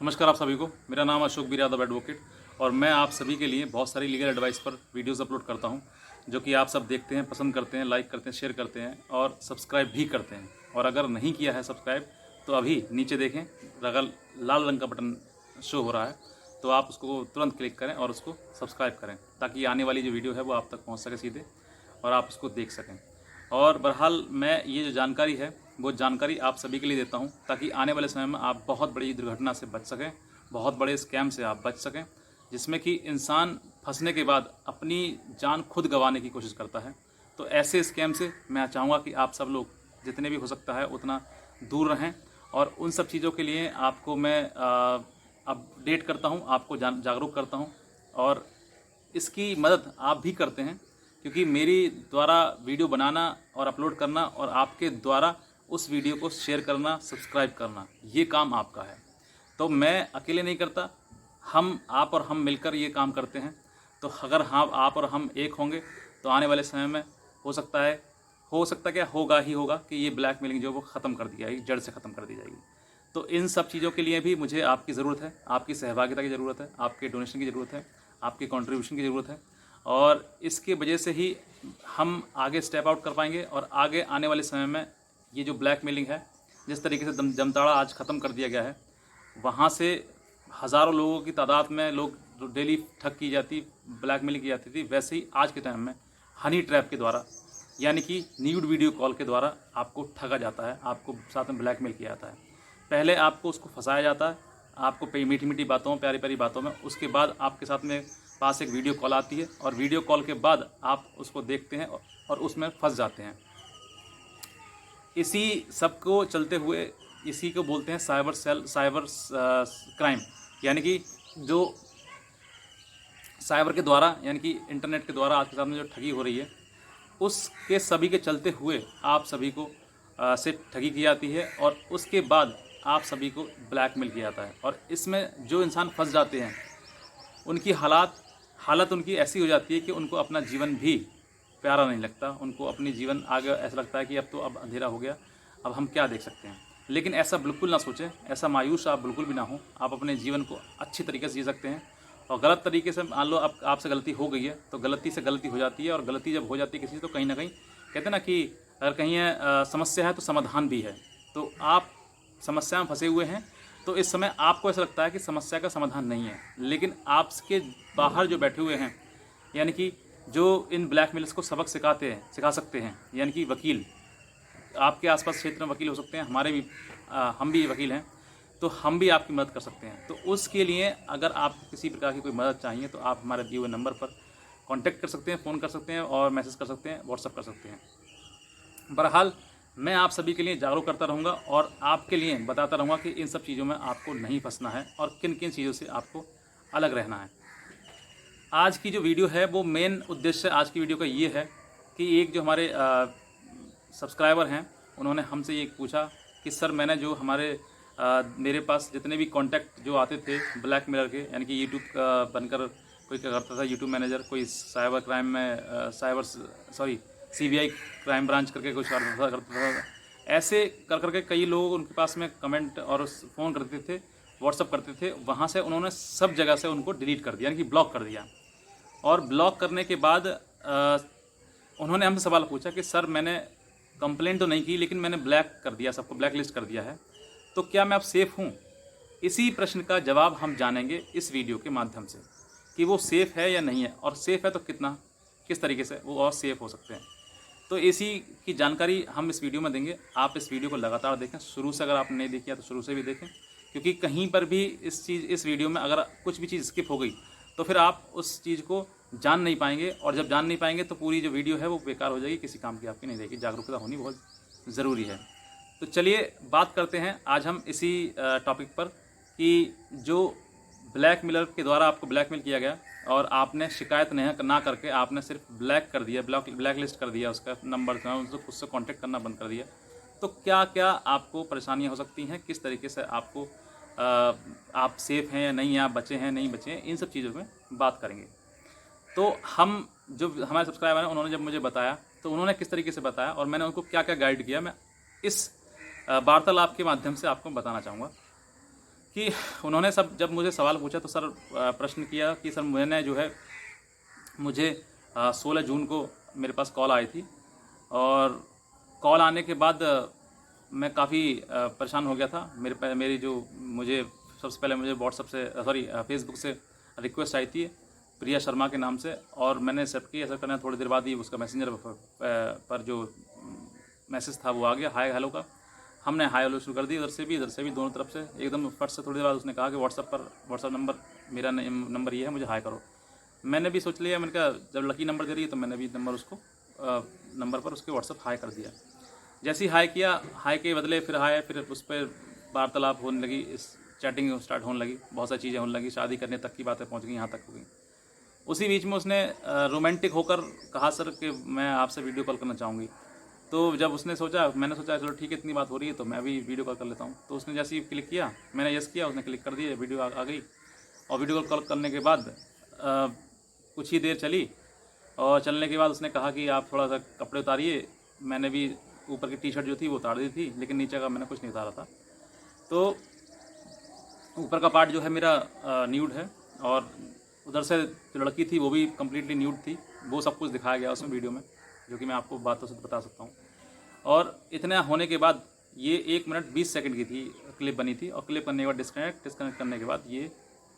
नमस्कार आप सभी को। मेरा नाम अशोक बीर यादव एडवोकेट और मैं आप सभी के लिए बहुत सारी लीगल एडवाइस पर वीडियोस अपलोड करता हूं, जो कि आप सब देखते हैं, पसंद करते हैं, लाइक करते हैं, शेयर करते हैं और सब्सक्राइब भी करते हैं। और अगर नहीं किया है सब्सक्राइब तो अभी नीचे देखें, लाल रंग का बटन शो हो रहा है, तो आप उसको तुरंत क्लिक करें और उसको सब्सक्राइब करें, ताकि आने वाली जो वीडियो है वो आप तक पहुँच सके सीधे और आप उसको देख सकें। और बहरहाल मैं ये जो जानकारी है वो जानकारी आप सभी के लिए देता हूं, ताकि आने वाले समय में आप बहुत बड़ी दुर्घटना से बच सकें, बहुत बड़े स्कैम से आप बच सकें, जिसमें कि इंसान फंसने के बाद अपनी जान खुद गंवाने की कोशिश करता है। तो ऐसे स्कैम से मैं चाहूँगा कि आप सब लोग जितने भी हो सकता है उतना दूर रहें। और उन सब चीज़ों के लिए आपको मैं अपडेट करता हूँ, आपको जागरूक करता हूँ और इसकी मदद आप भी करते हैं, क्योंकि मेरी द्वारा वीडियो बनाना और अपलोड करना और आपके द्वारा उस वीडियो को शेयर करना, सब्सक्राइब करना, ये काम आपका है। तो मैं अकेले नहीं करता, आप और हम मिलकर ये काम करते हैं। तो अगर हाँ आप और हम एक होंगे तो आने वाले समय में हो सकता क्या होगा ही होगा कि ये ब्लैकमेलिंग जो वो ख़त्म कर दी जाएगी, जड़ से ख़त्म कर दी जाएगी। तो इन सब चीज़ों के लिए भी मुझे आपकी ज़रूरत है, आपकी सहभागिता की ज़रूरत है, आपके डोनेशन की ज़रूरत है, आपके कंट्रीब्यूशन की ज़रूरत है। और इसके वजह से ही हम आगे स्टेप आउट कर पाएंगे और आगे आने वाले समय में ये जो ब्लैकमेलिंग है, जिस तरीके से जमताड़ा आज ख़त्म कर दिया गया है, वहाँ से हज़ारों लोगों की तादाद में लोग डेली ठग की जाती, ब्लैकमेलिंग की जाती थी, वैसे ही आज के टाइम में हनी ट्रैप के द्वारा, यानी कि न्यूड वीडियो कॉल के द्वारा आपको ठगा जाता है, आपको साथ में ब्लैकमेल किया जाता है। पहले आपको उसको फंसाया जाता है, आपको मीठी मीठी बातों, प्यारी प्यारी बातों में, उसके बाद आपके साथ में पास एक वीडियो कॉल आती है और वीडियो कॉल के बाद आप उसको देखते हैं और उसमें फंस जाते हैं। इसी सब को चलते हुए इसी को बोलते हैं साइबर क्राइम, यानी कि जो साइबर के द्वारा, यानी कि इंटरनेट के द्वारा आज के सामने जो ठगी हो रही है, उसके सभी के चलते हुए आप सभी को से ठगी की जाती है और उसके बाद आप सभी को ब्लैकमेल किया जाता है। और इसमें जो इंसान फंस जाते हैं उनकी हालत उनकी ऐसी हो जाती है कि उनको अपना जीवन भी प्यारा नहीं लगता, उनको अपनी जीवन आगे ऐसा लगता है कि अब अंधेरा हो गया, अब हम क्या देख सकते हैं। लेकिन ऐसा बिल्कुल ना सोचें, ऐसा मायूस आप बिल्कुल भी ना हो। आप अपने जीवन को अच्छी तरीके से जी सकते हैं। और गलत तरीके से मान लो आपसे गलती हो गई है, तो गलती से गलती हो जाती है, और गलती जब हो जाती है किसी से तो कहीं ना कहीं कहते हैं ना कि अगर कहीं समस्या है तो समाधान भी है। तो आप समस्या में फंसे हुए हैं, तो इस समय आपको ऐसा लगता है कि समस्या का समाधान नहीं है, लेकिन आपके बाहर जो बैठे हुए हैं, यानी कि जो इन ब्लैकमेलर्स को सबक सिखा सकते हैं, यानी कि वकील, आपके आसपास क्षेत्र में वकील हो सकते हैं, हम भी वकील हैं, तो हम भी आपकी मदद कर सकते हैं। तो उसके लिए अगर आपको किसी प्रकार की कोई मदद चाहिए तो आप हमारे दिए हुए नंबर पर कांटेक्ट कर सकते हैं, फ़ोन कर सकते हैं और मैसेज कर सकते हैं, व्हाट्सअप कर सकते हैं। बहरहाल मैं आप सभी के लिए जागरूक करता रहूँगा और आपके लिए बताता रहूँगा कि इन सब चीज़ों में आपको नहीं फंसना है और किन किन चीज़ों से आपको अलग रहना है। आज की जो वीडियो है वो मेन उद्देश्य आज की वीडियो का ये है कि एक जो हमारे सब्सक्राइबर हैं, उन्होंने हमसे ये पूछा कि सर मैंने जो मेरे पास जितने भी कॉन्टैक्ट जो आते थे ब्लैकमेलर के, यानी कि यूट्यूब बनकर कोई क्या करता था, यूट्यूब मैनेजर, कोई साइबर क्राइम में CBI क्राइम ब्रांच करके कुछ करता था, ऐसे करके कई लोग उनके पास में कमेंट और फ़ोन करते थे, व्हाट्सअप करते थे। वहाँ से उन्होंने सब जगह से उनको डिलीट कर दिया, यानी कि ब्लॉक कर दिया। और ब्लॉक करने के बाद उन्होंने हमसे सवाल पूछा कि सर मैंने कंप्लेंट तो नहीं की, लेकिन मैंने ब्लैक कर दिया, सबको ब्लैक लिस्ट कर दिया है, तो क्या मैं अब सेफ़ हूँ? इसी प्रश्न का जवाब हम जानेंगे इस वीडियो के माध्यम से कि वो सेफ़ है या नहीं है, और सेफ़ है तो किस तरीके से वो और सेफ़ हो सकते हैं। तो इसी की जानकारी हम इस वीडियो में देंगे। आप इस वीडियो को लगातार देखें, शुरू से, अगर आपने नहीं देखी है तो शुरू से भी देखें, क्योंकि कहीं पर भी इस वीडियो में अगर कुछ भी चीज़ स्किप हो गई तो फिर आप उस चीज़ को जान नहीं पाएंगे, और जब जान नहीं पाएंगे तो पूरी जो वीडियो है वो बेकार हो जाएगी, किसी काम की आपकी नहीं रहेगी। जागरूकता होनी बहुत ज़रूरी है। तो चलिए बात करते हैं आज हम इसी टॉपिक पर कि जो ब्लैकमेलर के द्वारा आपको ब्लैकमेल किया गया और आपने शिकायत ना करके आपने सिर्फ ब्लैक कर दिया, ब्लैक लिस्ट कर दिया, उसका नंबर था, उससे कांटेक्ट करना बंद कर दिया, तो क्या क्या आपको परेशानियां हो सकती हैं, किस तरीके से आपको आप सेफ़ हैं या नहीं, आप बचे हैं नहीं बचे हैं, इन सब चीज़ों में बात करेंगे। तो जो हमारे सब्सक्राइबर हैं उन्होंने जब मुझे बताया तो उन्होंने किस तरीके से बताया और मैंने उनको क्या क्या गाइड किया, मैं इस वार्तालाप के माध्यम से आपको बताना चाहूँगा कि उन्होंने जब मुझे सवाल पूछा तो सर प्रश्न किया कि सर मैंने जो है मुझे 16 जून को मेरे पास कॉल आई थी, और कॉल आने के बाद मैं काफ़ी परेशान हो गया था। मेरी जो मुझे सबसे पहले मुझे व्हाट्सएप से फेसबुक से रिक्वेस्ट आई थी प्रिया शर्मा के नाम से, और मैंने एक्सेप्ट किया। एक्सेप्ट करने थोड़ी देर बाद ही उसका मैसेंजर पर जो मैसेज था वो आ गया, हाय हेलो का। हमने हाय हेलो शुरू कर दी, इधर से भी दोनों तरफ से एकदम फट से। थोड़ी देर बाद उसने कहा कि व्हाट्सएप नंबर, मेरा नंबर ये है, मुझे हाय करो। मैंने भी सोच लिया, मैंने कहा जब लकी नंबर दे रही है तो मैंने भी नंबर पर उसके व्हाट्सएप हाय कर दिया। जैसे ही हाय किया, हाय के बदले फिर हाय, फिर उस पर वार्तालाप होने लगी, इस चैटिंग स्टार्ट होने लगी, बहुत सारी चीज़ें होने लगी, शादी करने तक की बातें पहुंच गई, यहाँ तक हो गई। उसी बीच में उसने रोमांटिक होकर कहा सर कि मैं आपसे वीडियो कॉल करना चाहूँगी। तो जब उसने सोचा, मैंने सोचा चलो ठीक है, इतनी बात हो रही है तो मैं भी वीडियो कॉल कर लेता हूँ। तो उसने जैसे ही क्लिक किया, मैंने यस किया, उसने क्लिक कर दिया, वीडियो आ गई। और वीडियो कॉल करने के बाद कुछ ही देर चली, और चलने के बाद उसने कहा कि आप थोड़ा सा कपड़े उतारिए। मैंने भी ऊपर की टी शर्ट जो थी वो उतार दी थी, लेकिन नीचे का मैंने कुछ नहीं उतारा था। तो ऊपर का पार्ट जो है मेरा न्यूड है, और उधर से जो लड़की थी वो भी कम्प्लीटली न्यूड थी। वो सब कुछ दिखाया गया उसमें वीडियो में, जो कि मैं आपको बातों से बता सकता हूँ। और इतना होने के बाद ये 1 मिनट 20 सेकंड की थी क्लिप बनी थी, और क्लिप करने के बाद डिस्कनेक्ट करने के बाद ये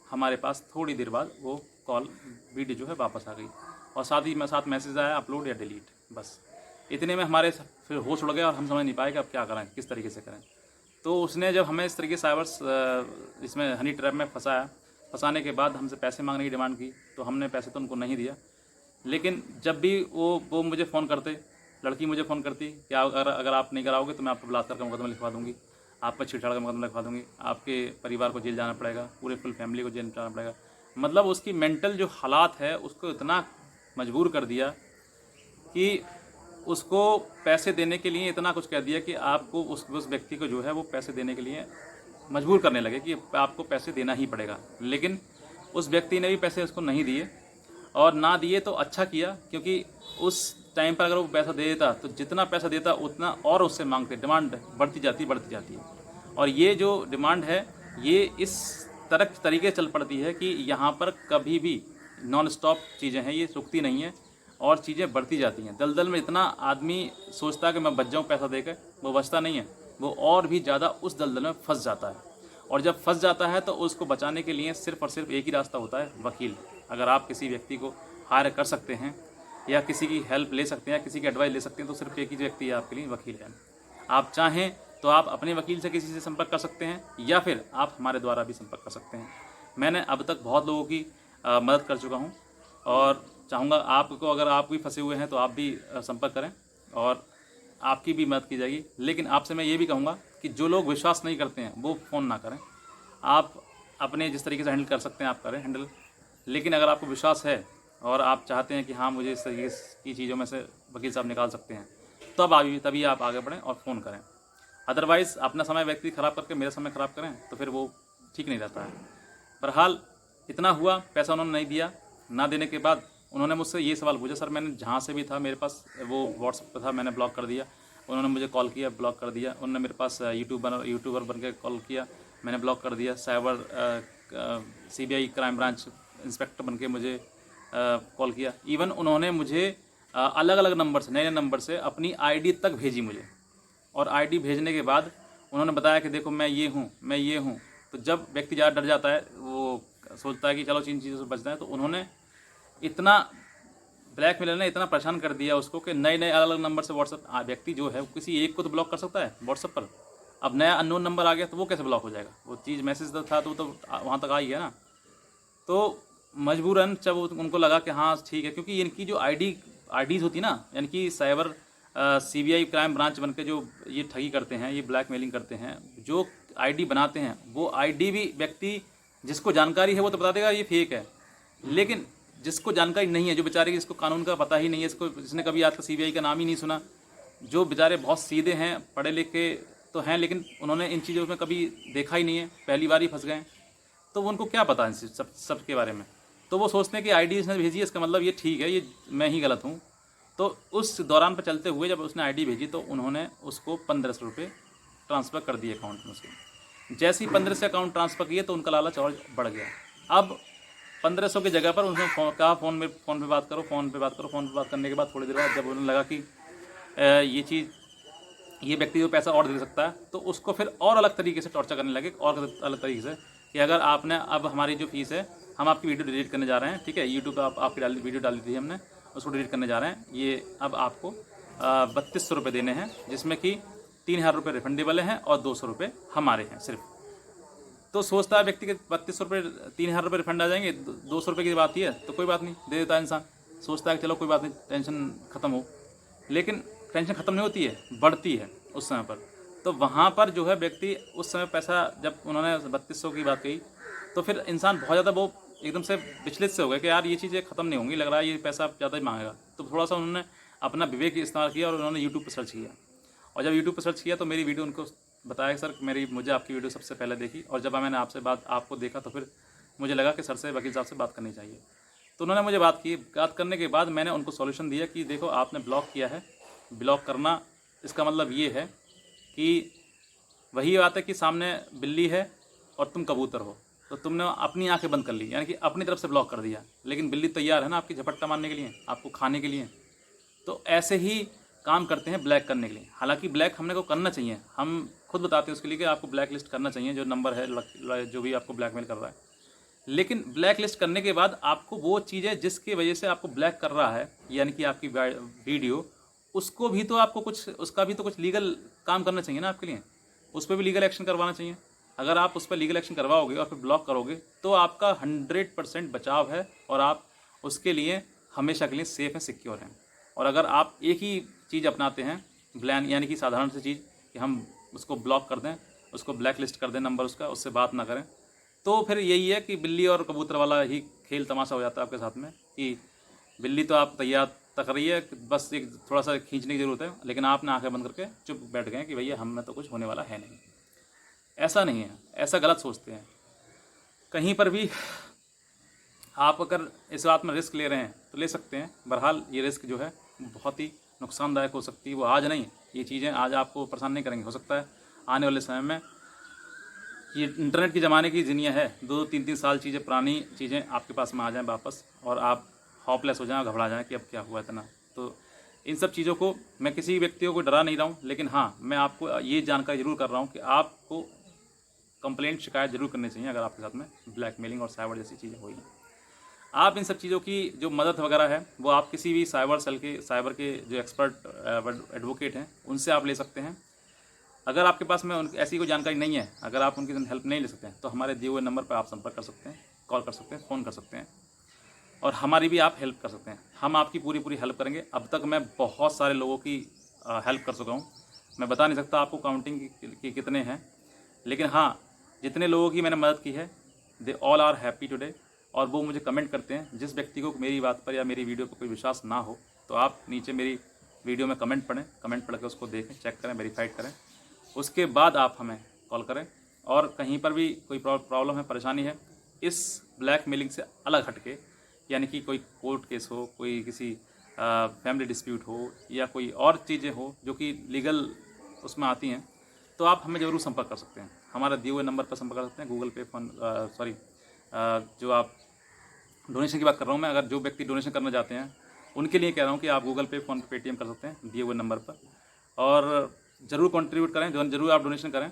हमारे पास थोड़ी देर बाद वो कॉल वीडियो जो है वापस आ गई, और साथ मैसेज आया अपलोड या डिलीट। बस इतने में हमारे फिर होश उड़ गया, और हम समझ नहीं पाए कि अब क्या करें, किस तरीके से करें। तो उसने जब हमें इस तरीके साइबर इसमें हनी ट्रैप में फंसाने के बाद हमसे पैसे मांगने की डिमांड की, तो हमने पैसे तो उनको नहीं दिया। लेकिन जब भी वो मुझे फ़ोन करते, लड़की मुझे फ़ोन करती कि अगर आप नहीं कराओगे तो मैं आप पर बलात्कार का मुकदमा लिखवा दूँगी, आप पर छेड़छाड़ का मुकदमा लिखवा दूँगी, आपके परिवार को जेल जाना पड़ेगा, पूरे फुल फैमिली को जेल जाना पड़ेगा। मतलब उसकी मेंटल जो हालात है उसको इतना मजबूर कर दिया कि उसको पैसे देने के लिए इतना कुछ कह दिया कि आपको उस व्यक्ति को जो है वो पैसे देने के लिए मजबूर करने लगे कि आपको पैसे देना ही पड़ेगा। लेकिन उस व्यक्ति ने भी पैसे उसको नहीं दिए, और ना दिए तो अच्छा किया, क्योंकि उस टाइम पर अगर वो पैसा दे देता तो जितना पैसा देता उतना और उससे मांगते, डिमांड बढ़ती जाती है। और ये जो डिमांड है ये इस तरीके चल पड़ती है कि यहाँ पर कभी भी नॉन स्टॉप चीज़ें हैं, ये रुकती नहीं है, और चीज़ें बढ़ती जाती हैं। दलदल में इतना आदमी सोचता है कि मैं बच जाऊँ पैसा देकर, वो बचता नहीं है, वो और भी ज़्यादा उस दलदल में फंस जाता है। और जब फंस जाता है तो उसको बचाने के लिए सिर्फ़ और सिर्फ एक ही रास्ता होता है, वकील। अगर आप किसी व्यक्ति को हायर कर सकते हैं या किसी की हेल्प ले सकते हैं या किसी की एडवाइस ले सकते हैं, तो सिर्फ एक ही व्यक्ति है आपके लिए, वकील है। आप चाहें तो आप अपने वकील से किसी से संपर्क कर सकते हैं, या फिर आप हमारे द्वारा भी संपर्क कर सकते हैं। मैंने अब तक बहुत लोगों की मदद कर चुका हूँ, और चाहूँगा आपको, अगर आप भी फंसे हुए हैं तो आप भी संपर्क करें और आपकी भी मदद की जाएगी। लेकिन आपसे मैं ये भी कहूँगा कि जो लोग विश्वास नहीं करते हैं वो फ़ोन ना करें। आप अपने जिस तरीके से हैंडल कर सकते हैं आप करें हैंडल, लेकिन अगर आपको विश्वास है और आप चाहते हैं कि हाँ मुझे इस तरीके की चीज़ों में से वकील साहब निकाल सकते हैं, तभी आप आगे बढ़ें और फ़ोन करें। अदरवाइज़ अपना समय व्यक्ति ख़राब करके मेरा समय ख़राब करें तो फिर वो ठीक नहीं रहता है। बहरहाल इतना हुआ, पैसा उन्होंने नहीं दिया। ना देने के बाद उन्होंने मुझसे ये सवाल पूछा, सर मैंने जहाँ से भी था मेरे पास वो व्हाट्सएप पर था, मैंने ब्लॉक कर दिया। उन्होंने मुझे कॉल किया, ब्लॉक कर दिया। उन्होंने मेरे पास यूट्यूबर बन के कॉल किया, मैंने ब्लॉक कर दिया। Cyber CBI crime branch inspector बन के मुझे कॉल किया। इवन उन्होंने मुझे अलग अलग नंबर से, नए नंबर से अपनी ID तक भेजी मुझे, और ID भेजने के बाद उन्होंने बताया कि देखो मैं ये हूँ। तो जब व्यक्ति ज़्यादा डर जाता है, वो सोचता है कि चलो इन चीज़ों से बचना है, तो उन्होंने इतना ब्लैकमेलर ने इतना परेशान कर दिया उसको कि नए अलग अलग नंबर से व्हाट्सएप, व्यक्ति जो है किसी एक को तो ब्लॉक कर सकता है व्हाट्सएप पर, अब नया अननोन नंबर आ गया तो वो कैसे ब्लॉक हो जाएगा? वो चीज़ मैसेज था तो वो तो वहाँ तक आ ही गया ना। तो मजबूरन जब उनको लगा कि हाँ ठीक है, क्योंकि इनकी जो आईडीज़ होती ना, यानी कि साइबर CBI क्राइम ब्रांच बन के जो ये ठगी करते हैं, ये ब्लैकमेलिंग करते हैं, जो ID बनाते हैं वो ID भी व्यक्ति जिसको जानकारी है वो तो बता देगा ये फेक है, लेकिन जिसको जानकारी नहीं है, जो बेचारे जिसको कानून का पता ही नहीं है, जिसने कभी आज तक CBI का नाम ही नहीं सुना, जो बेचारे बहुत सीधे हैं, पढ़े लिखे तो हैं, लेकिन उन्होंने इन चीज़ों में कभी देखा ही नहीं है, पहली बार ही फंस गए, तो उनको क्या पता है सब के बारे में। तो वो सोचते हैं कि ID इसने भेजी है, इसका मतलब ये ठीक है, ये मैं ही गलत हूँ। तो उस दौरान पर चलते हुए जब उसने ID भेजी तो उन्होंने उसको 1500 रुपये ट्रांसफ़र कर दिए अकाउंट में उसके। जैसे ही 1500 अकाउंट ट्रांसफ़र किए तो उनका लालच और बढ़ गया। अब 1500 की जगह पर उन्होंने कहा फ़ोन पे बात करो, फ़ोन पे बात करने के बाद थोड़ी देर बाद जब उन्हें लगा कि ये व्यक्ति जो पैसा और दे सकता है, तो उसको फिर और अलग तरीके से टॉर्चर करने लगे, और अलग तरीके से कि अगर आपने अब हमारी जो फीस है, हम आपकी वीडियो डिलीट करने जा रहे हैं, ठीक है, यूट्यूब पर आपकी वीडियो डाली थी हमने, उसको डिलीट करने जा रहे हैं, ये अब आपको 3200 रुपये देने हैं, जिसमें कि 3000 रुपये रिफंडेबल हैं और 200 रुपये हमारे हैं सिर्फ। तो सोचता है व्यक्ति के 3200 रुपये 3000 रुपये रिफंड आ जाएंगे, 200 रुपये की बात ही है तो कोई बात नहीं, दे देता है इंसान, सोचता है कि चलो कोई बात नहीं, टेंशन ख़त्म हो। लेकिन टेंशन ख़त्म नहीं होती है, बढ़ती है उस समय पर। तो वहाँ पर जो है व्यक्ति उस समय पैसा, जब उन्होंने 3200 की बात कही, तो फिर इंसान बहुत ज़्यादा वो एकदम से विचलित से हो गया कि यार ये चीज़ें ख़त्म नहीं होंगी, लग रहा है ये पैसा ज़्यादा ही मांगेगा। तो थोड़ा सा उन्होंने अपना विवेक इस्तेमाल किया और उन्होंने यूट्यूब पर सर्च किया, और जब यूट्यूब पर सर्च किया तो मेरी वीडियो उनको बताया सर मुझे आपकी वीडियो सबसे पहले देखी, और जब मैंने आपको देखा तो फिर मुझे लगा कि सर से, वकील साहब से बात करनी चाहिए। तो उन्होंने मुझे बात करने के बाद मैंने उनको सॉल्यूशन दिया कि देखो आपने ब्लॉक किया है, ब्लॉक करना इसका मतलब ये है कि वही बात है कि सामने बिल्ली है और तुम कबूतर हो, तो तुमने अपनी आंखें बंद कर ली, यानी कि अपनी तरफ से ब्लॉक कर दिया, लेकिन बिल्ली तैयार है ना आपकी झपट्टा मारने के लिए, आपको खाने के लिए। तो ऐसे ही काम करते हैं ब्लैक करने के लिए। हालांकि ब्लैक हमने को करना चाहिए, हम खुद बताते हैं उसके लिए कि आपको ब्लैक लिस्ट करना चाहिए जो नंबर है जो भी आपको ब्लैकमेल कर रहा है। लेकिन ब्लैक लिस्ट करने के बाद आपको वो चीज़ें जिसकी वजह से आपको ब्लैक कर रहा है, यानी कि आपकी वीडियो, उसको भी तो आपको उसका भी तो कुछ लीगल काम करना चाहिए ना आपके लिए, उस पर भी लीगल एक्शन करवाना चाहिए। अगर आप उस पर लीगल एक्शन करवाओगे और फिर ब्लॉक करोगे तो आपका 100% बचाव है, और आप उसके लिए हमेशा के लिए सेफ़ हैं, सिक्योर हैं। और अगर आप एक ही चीज़ अपनाते हैं, ब्लैन यानी कि साधारण सी चीज़ कि हम उसको ब्लॉक कर दें, उसको ब्लैक लिस्ट कर दें, नंबर उससे बात ना करें, तो फिर यही है कि बिल्ली और कबूतर वाला ही खेल तमाशा हो जाता है आपके साथ में, कि बिल्ली तो आप तैयार तक रही है, बस एक थोड़ा सा खींचने की ज़रूरत है, लेकिन आपने आंखें बंद करके चुप बैठ गए कि भैया हम में तो कुछ होने वाला है नहीं। ऐसा नहीं है, ऐसा गलत सोचते हैं। कहीं पर भी आप अगर इस बात में रिस्क ले रहे हैं तो ले सकते हैं, बहरहाल ये रिस्क जो है बहुत ही नुकसानदायक हो सकती है। वो आज नहीं, ये चीज़ें आज आपको परेशान नहीं करेंगी, हो सकता है आने वाले समय में ये इंटरनेट के ज़माने की दुनिया है, 2-3 साल चीज़ें, पुरानी चीज़ें आपके पास में आ जाएं वापस, और आप हॉपलेस हो जाएं, घबरा जाएं कि अब क्या हुआ इतना। तो इन सब चीज़ों को मैं किसी व्यक्तियों को डरा नहीं रहा हूँ, लेकिन हाँ मैं आपको ये जानकारी ज़रूर कर रहा हूँ कि आपको कंप्लेंट, शिकायत जरूर करनी चाहिए अगर आपके साथ में ब्लैकमेलिंग और साइबर जैसी चीज़ें हुई। आप इन सब चीज़ों की जो मदद वगैरह है वो आप किसी भी साइबर के जो एक्सपर्ट एडवोकेट हैं उनसे आप ले सकते हैं। अगर आपके पास में ऐसी कोई जानकारी नहीं है, अगर आप उनकी हेल्प नहीं ले सकते हैं, तो हमारे दिए हुए नंबर पर आप संपर्क कर सकते हैं, कॉल कर सकते हैं, फ़ोन कर सकते हैं, और हमारी भी आप हेल्प कर सकते हैं। हम आपकी पूरी हेल्प करेंगे। अब तक मैं बहुत सारे लोगों की हेल्प कर चुका हूँ, मैं बता नहीं सकता आपको काउंटिंग की कितने हैं, लेकिन हाँ जितने लोगों की मैंने मदद की है, they all are happy today, और वो मुझे कमेंट करते हैं। जिस व्यक्ति को मेरी बात पर या मेरी वीडियो पर कोई विश्वास ना हो, तो आप नीचे मेरी वीडियो में कमेंट पढ़ें, कमेंट पढ़ के उसको देखें, चेक करें, वेरीफाइड करें, उसके बाद आप हमें कॉल करें। और कहीं पर भी कोई प्रॉब्लम है, परेशानी है, इस ब्लैकमेलिंग से अलग हटके, यानी कि कोई कोर्ट केस हो, कोई किसी फैमिली डिस्प्यूट हो, या कोई और चीज़ें हो जो कि लीगल उसमें आती हैं, तो आप हमें ज़रूर संपर्क कर सकते हैं। हमारे दिए हुए नंबर पर संपर्क कर सकते हैं। गूगल पे, जो आप डोनेशन की बात कर रहा हूँ मैं, अगर जो व्यक्ति डोनेशन करना चाहते हैं उनके लिए कह रहा हूँ कि आप गूगल पे, फ़ोन पे, पेटीएम कर सकते हैं दिए हुए नंबर पर, और ज़रूर कंट्रीब्यूट करें, ज़रूर आप डोनेशन करें,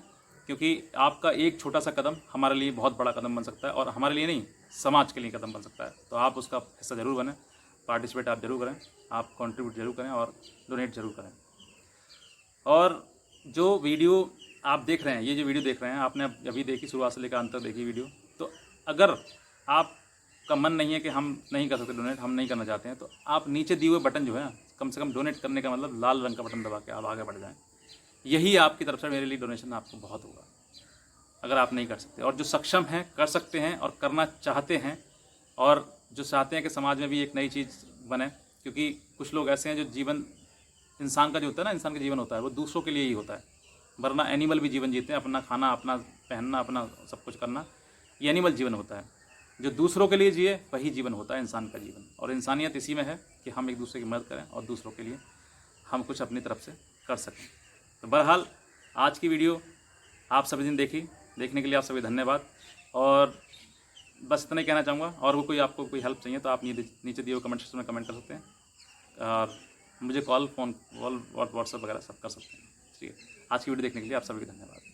क्योंकि आपका एक छोटा सा कदम हमारे लिए बहुत बड़ा कदम बन सकता है, और हमारे लिए नहीं, समाज के लिए कदम बन सकता है। तो आप उसका हिस्सा ज़रूर बनें, पार्टिसिपेट आप ज़रूर करें, आप कंट्रीब्यूट ज़रूर करें और डोनेट ज़रूर करें। और जो वीडियो आप देख रहे हैं, ये जो वीडियो देख रहे हैं, आपने अभी देखी, शुरुआत से लेकर अंत तक देखी वीडियो, तो अगर आपका मन नहीं है कि हम नहीं कर सकते डोनेट, हम नहीं करना चाहते हैं, तो आप नीचे दिए हुए बटन जो है, कम से कम डोनेट करने का मतलब लाल रंग का बटन दबा के आप आगे बढ़ जाएं। यही आपकी तरफ से मेरे लिए डोनेशन आपको बहुत होगा, अगर आप नहीं कर सकते। और जो सक्षम हैं, कर सकते हैं और करना चाहते हैं, और जो चाहते हैं कि समाज में भी एक नई चीज़ बने, क्योंकि कुछ लोग ऐसे हैं जो जीवन इंसान का जो होता है ना, इंसान का जीवन होता है वो दूसरों के लिए ही होता है, वरना एनिमल भी जीवन जीते हैं, अपना खाना, अपना पहनना, अपना सब कुछ करना, ये एनिमल जीवन होता है। जो दूसरों के लिए जिए वही जीवन होता है इंसान का जीवन, और इंसानियत इसी में है कि हम एक दूसरे की मदद करें और दूसरों के लिए हम कुछ अपनी तरफ से कर सकें। तो बहरहाल आज की वीडियो आप सभी ने देखी, देखने के लिए आप सभी धन्यवाद। और बस इतना ही कहना चाहूँगा। और वो कोई आपको कोई हेल्प चाहिए तो आप नीचे दिए हुए कमेंट सेक्शन में कमेंट कर सकते हैं और मुझे कॉल, फ़ोन कॉल और व्हाट्सएप वगैरह सब कर सकते हैं। ठीक है, आज की वीडियो देखने के लिए आप सभी को धन्यवाद।